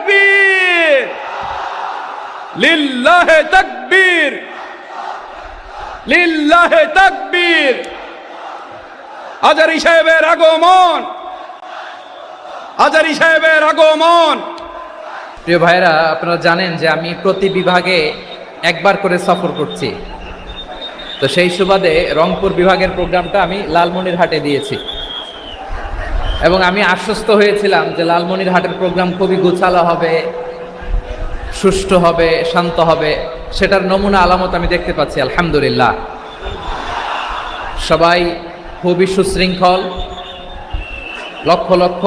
তাকবীর, লিল্লাহে তাকবীর, লিল্লাহে তাকবীর। আজারী সাহেবের আগমন, আজারী সাহেবের আগমন। প্রিয় ভাইরা, আপনারা জানেন যে আমি প্রতি বিভাগে একবার করে সফর করছি। তো সেই সুবাদে রংপুর বিভাগের প্রোগ্রামটা আমি লালমনিরহাটে দিয়েছি এবং আমি আশ্বস্ত হয়েছিলাম যে লালমনিরহাটের প্রোগ্রাম খুবই গোছালো হবে, সুষ্ঠু হবে, শান্ত হবে। সেটার নমুনা আলামত আমি দেখতে পাচ্ছি আলহামদুলিল্লাহ। সবাই খুবই সুশৃঙ্খল, লক্ষ লক্ষ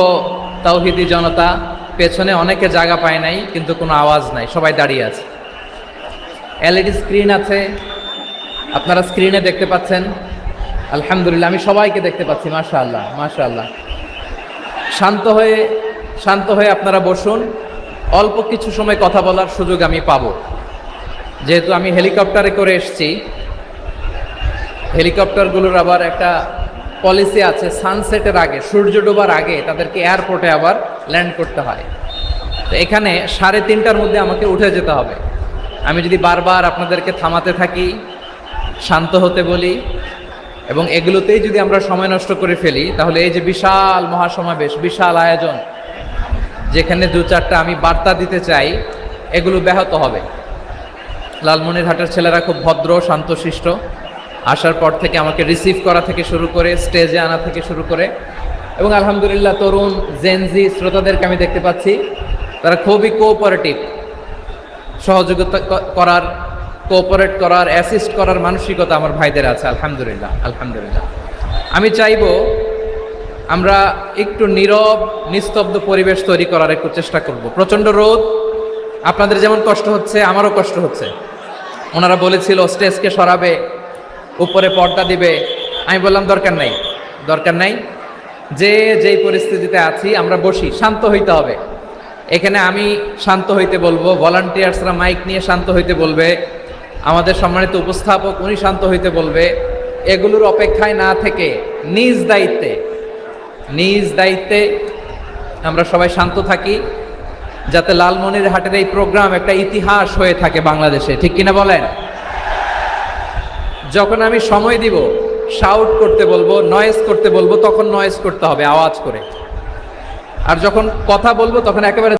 তাওহীদি জনতা, পেছনে অনেকে জায়গা পায় নাই কিন্তু কোনো আওয়াজ নাই, সবাই দাঁড়িয়ে আছে। এলইডি স্ক্রিন আছে, আপনারা স্ক্রিনে দেখতে পাচ্ছেন আলহামদুলিল্লাহ। আমি সবাইকে দেখতে পাচ্ছি, মাশাআল্লাহ মাশাআল্লাহ। শান্ত হয়ে আপনারা বসুন, অল্প কিছু সময় কথা বলার সুযোগ আমি পাবো। যেহেতু আমি হেলিকপ্টারে করে এসেছি, হেলিকপ্টারগুলোর আবার একটা পলিসি আছে, সানসেটের আগে, সূর্য ডোবার আগে তাদেরকে এয়ারপোর্টে আবার ল্যান্ড করতে হয়। তো এখানে 3:30টার মধ্যে আমাকে উঠে যেতে হবে। আমি যদি বারবার আপনাদেরকে থামাতে থাকি, শান্ত হতে বলি এবং এগুলোতেই যদি আমরা সময় নষ্ট করে ফেলি, তাহলে এই যে বিশাল মহাসমাবেশ, বিশাল আয়োজন, যেখানে 2-4টা আমি বার্তা দিতে চাই, এগুলো ব্যাহত হবে। লালমনিরহাটের ছেলেরা খুব ভদ্র, শান্তশিষ্ট। আসার পর থেকে আমাকে রিসিভ করা থেকে শুরু করে স্টেজে আনা থেকে শুরু করে, এবং আলহামদুলিল্লাহ তরুণ জেনজি শ্রোতাদেরকে আমি দেখতে পাচ্ছি, তারা খুবই কোঅপারেটিভ। সহযোগিতা করার, কোঅপারেট করার, অ্যাসিস্ট করার মানসিকতা আমার ভাইদের আছে আলহামদুলিল্লাহ আলহামদুলিল্লাহ। আমি চাইবো আমরা একটু নীরব নিস্তব্ধ পরিবেশ তৈরি করার একটু চেষ্টা করব। প্রচণ্ড রোদ, আপনাদের যেমন কষ্ট হচ্ছে আমারও কষ্ট হচ্ছে। ওনারা বলেছিল স্টেজকে সরাবে, উপরে পর্দা দিবে। আমি বললাম দরকার নাই, যে যেই পরিস্থিতিতে আছি আমরা বসি, শান্ত হইতে হবে। এখানে আমি শান্ত হইতে বলবো, ভলান্টিয়ার্সরা মাইক নিয়ে শান্ত হইতে বলবে, আমাদের সম্মানিত উপস্থাপক উনি শান্ত হইতে বলবে। এগুলোর অপেক্ষায় না থেকে নিজ দায়িত্বে আমরা সবাই শান্ত থাকি, যাতে লালমনিরহাটের এই প্রোগ্রাম একটা ইতিহাস হয়ে থাকে বাংলাদেশে। ঠিক কিনা বলেন? যখন আমি সময় দিব, শাউট করতে বলবো, নয়েজ করতে বলবো, তখন নয়েজ করতে হবে আওয়াজ করে। আর যখন কথা বলবো তখন একেবারে